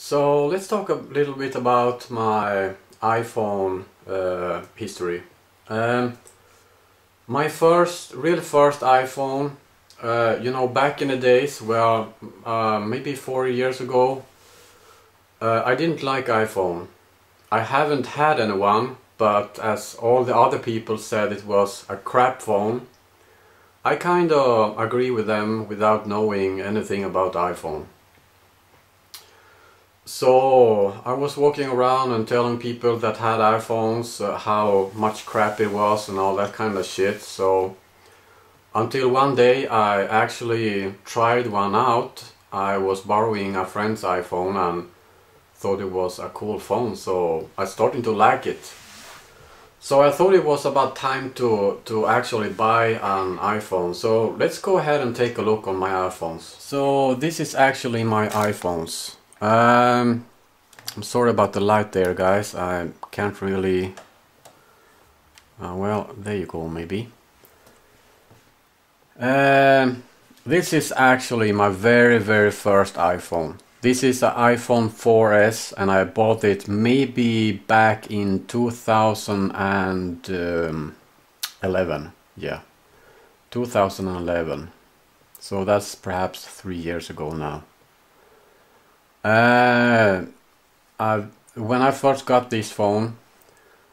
So let's talk a little bit about my iPhone history. Um, my real first iPhone, back in the days, well, maybe 4 years ago, I didn't like iPhone. I haven't had anyone, but as all the other people said it was a crap phone, I kind of agree with them without knowing anything about iPhone. So I was walking around and telling people that had iPhones how much crap it was and all that kind of shit. So until one day I actually tried one out. I was borrowing a friend's iPhone and thought it was a cool phone, so I started to like it. So I thought it was about time to actually buy an iPhone. So let's go ahead and take a look on my iPhones. So this is actually my iPhones. I'm sorry about the light there, guys. I can't really... well, there you go, maybe. This is actually my very first iPhone. This is an iPhone 4S and I bought it maybe back in 2011. Yeah, 2011. So that's perhaps 3 years ago now. When I first got this phone,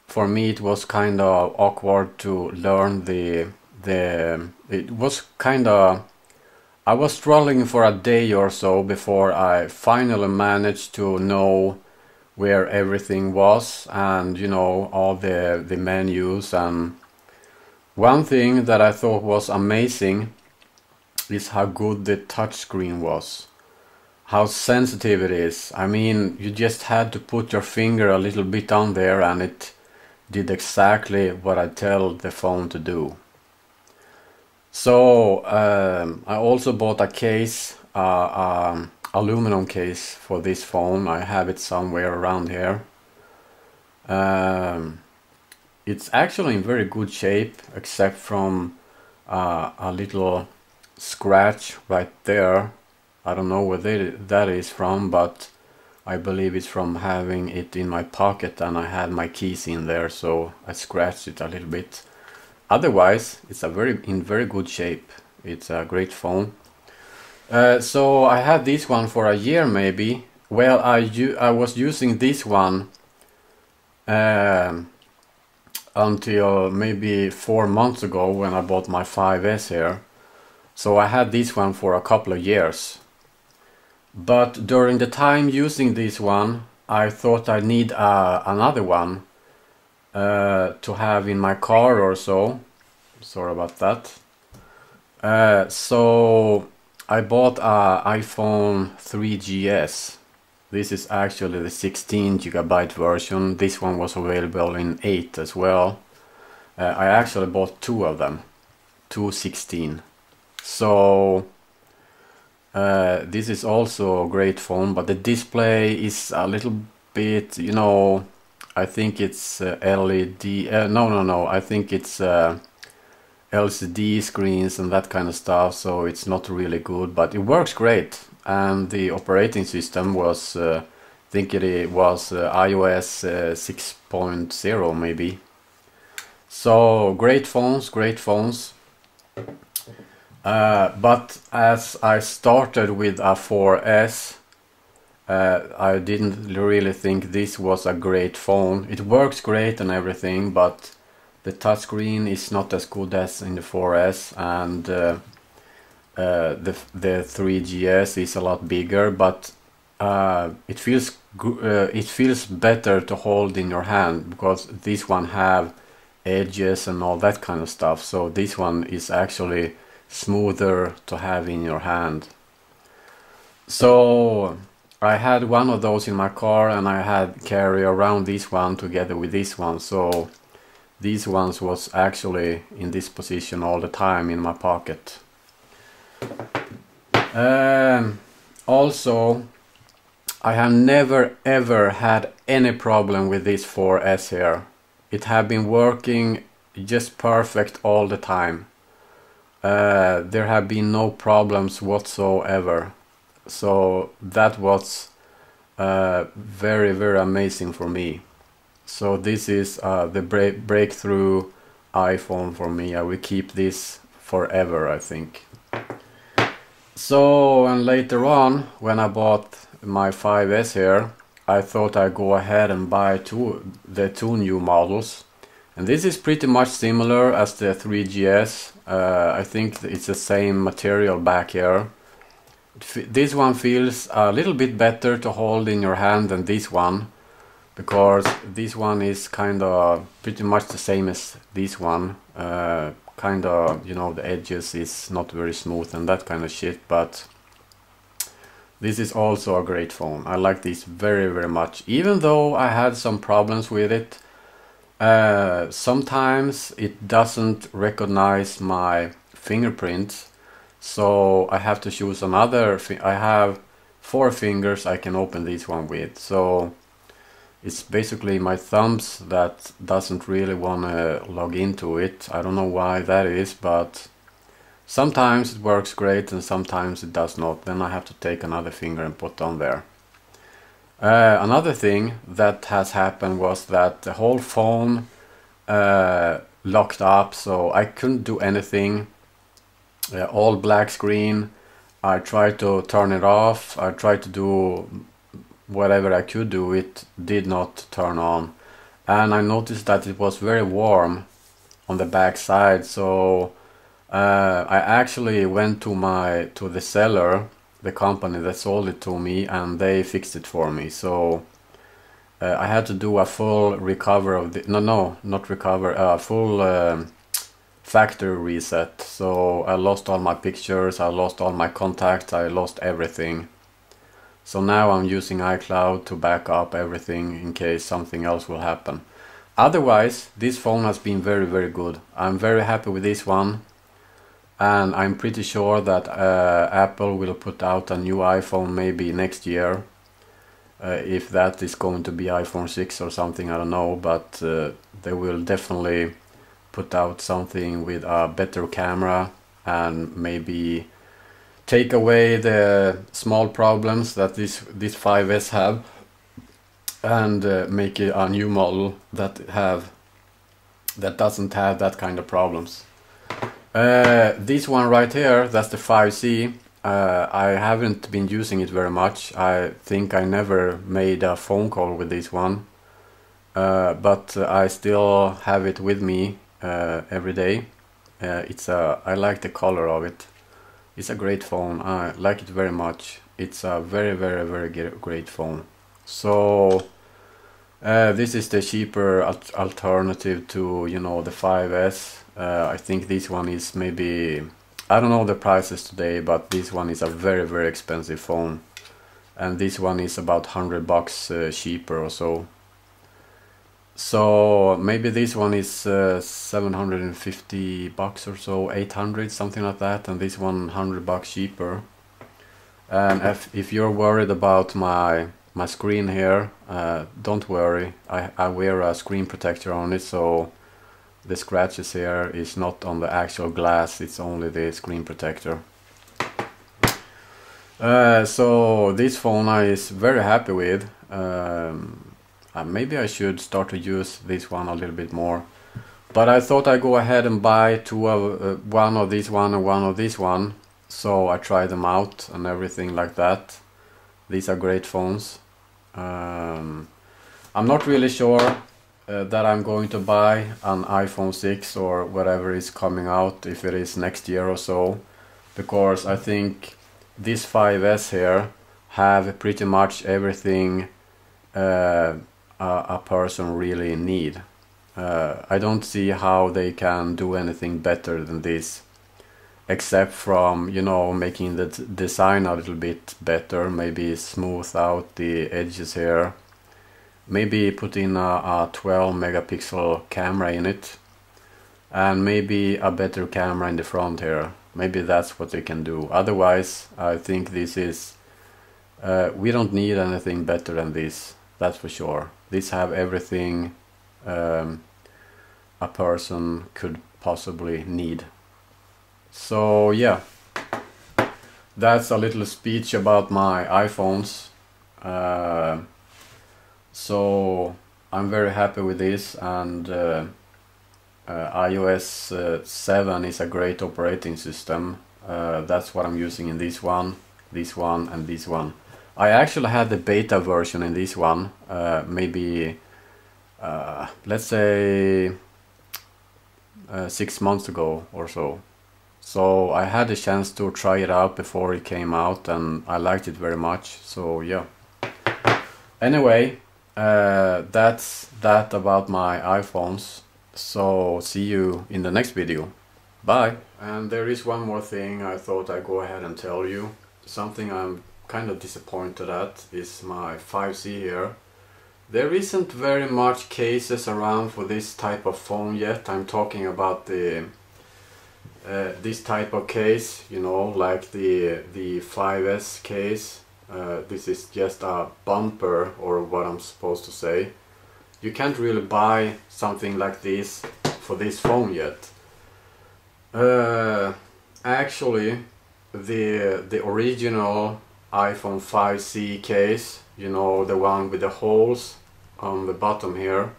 for me it was kind of awkward to learn it was kind of, I was struggling for a day or so before I finally managed to know where everything was and all the menus. And one thing that I thought was amazing is how good the touchscreen was. How sensitive it is. I mean, you just had to put your finger a little bit on there and it did exactly what I tell the phone to do. So I also bought a case, aluminum case for this phone. I have it somewhere around here. It's actually in very good shape, except from a little scratch right there. I don't know where that is from, but I believe it's from having it in my pocket and I had my keys in there, so I scratched it a little bit. Otherwise, it's in very good shape. It's a great phone. So I had this one for a year maybe. Well, I was using this one until maybe 4 months ago when I bought my 5S here. So I had this one for a couple of years. But during the time using this one, I thought I need another one to have in my car or so. Sorry about that. So I bought a iPhone 3GS. This is actually the 16GB version. This one was available in 8 as well. I actually bought two of them, 216. So this is also a great phone, but the display is a little bit, I think it's LED, no, I think it's LCD screens and that kind of stuff, so it's not really good, but it works great. And the operating system was, I think it was iOS 6.0 maybe. So great phones, great phones. But as I started with a 4S, I didn't really think this was a great phone. It works great and everything, but the touchscreen is not as good as in the 4S, and the 3GS is a lot bigger, but it feels better to hold in your hand, because this one have edges and all that kind of stuff. So this one is actually smoother to have in your hand. So I had one of those in my car and I had carry around this one together with this one. So these ones was actually in this position all the time in my pocket. Also, I have never ever had any problem with this 4S here. It have been working just perfect all the time. There have been no problems whatsoever. So that was very, very amazing for me. So this is the breakthrough iPhone for me. I will keep this forever, I think. So, and later on, when I bought my 5S here, I thought I'd go ahead and buy the two new models. And this is pretty much similar as the 3GS. I think it's the same material back here. This one feels a little bit better to hold in your hand than this one, because this one is kind of pretty much the same as this one. Kind of, you know, the edges is not very smooth and that kind of shit, but this is also a great phone. I like this very, very much, even though I had some problems with it. Sometimes it doesn't recognize my fingerprints, so I have to choose another. I have 4 fingers I can open this one with, so it's basically my thumbs that doesn't really want to log into it. I don't know why that is, but sometimes it works great and sometimes it does not. Then I have to take another finger and put on there. Another thing that has happened was that the whole phone locked up, so I couldn't do anything. All black screen. I tried to turn it off. I tried to do whatever I could do, it did not turn on. And I noticed that it was very warm on the back side, so I actually went to the seller, the company that sold it to me, and they fixed it for me. So I had to do a full recover of the not recover, full factory reset. So I lost all my pictures, I lost all my contacts, I lost everything. So now I'm using iCloud to back up everything in case something else will happen. Otherwise, this phone has been very, very good. I'm very happy with this one. And I'm pretty sure that Apple will put out a new iPhone maybe next year. If that is going to be iPhone 6 or something, I don't know. But they will definitely put out something with a better camera and maybe take away the small problems that this 5S have, and make it a new model that doesn't have that kind of problems. This one right here, that's the 5C. I haven't been using it very much. I think I never made a phone call with this one, but I still have it with me every day. I like the color of it. It's a great phone. I like it very much. It's a very, very, very great phone. So this is the cheaper alternative to, you know, the 5S. I think this one is maybe, I don't know the prices today, but this one is a very, very expensive phone. And this one is about $100 cheaper or so. So maybe this one is $750 or so, 800, something like that, and this one $100 cheaper. And if you're worried about my screen here, don't worry. I wear a screen protector on it, so the scratches here is not on the actual glass, it's only the screen protector. So this phone I is very happy with. Maybe I should start to use this one a little bit more, but I thought I'd go ahead and buy one of this one and one of this one, so I tried them out and everything like that. These are great phones. I'm not really sure that I'm going to buy an iPhone 6 or whatever is coming out, if it is next year or so, because I think this 5S here have pretty much everything a person really need. I don't see how they can do anything better than this, except from, you know, making the design a little bit better, maybe smooth out the edges here, maybe put in a 12 megapixel camera in it, and maybe a better camera in the front here. Maybe that's what they can do. Otherwise, I think this is we don't need anything better than this, that's for sure. These have everything a person could possibly need. So yeah, that's a little speech about my iPhones. So I'm very happy with this, and iOS 7 is a great operating system. That's what I'm using in this one, and this one. I actually had the beta version in this one, maybe let's say 6 months ago or so. So I had a chance to try it out before it came out, and I liked it very much. So yeah. Anyway, that's that about my iPhones. So see you in the next video. Bye. And there is one more thing I thought I'd go ahead and tell you. Something I'm kind of disappointed at is my 5C here. There isn't very much cases around for this type of phone yet. I'm talking about the this type of case, you know, like the 5S case. This is just a bumper, or what I'm supposed to say. You can't really buy something like this for this phone yet. Actually, the original iPhone 5C case, you know, the one with the holes on the bottom here,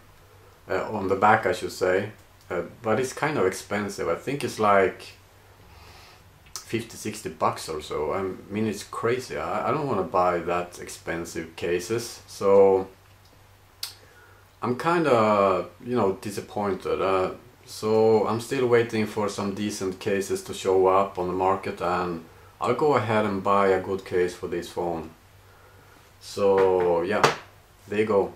on the back I should say, but it's kind of expensive. I think it's like 50-60 bucks or so. I mean, it's crazy. I don't want to buy that expensive cases, so I'm kind of, you know, disappointed. So I'm still waiting for some decent cases to show up on the market, and I'll go ahead and buy a good case for this phone. So yeah, there you go.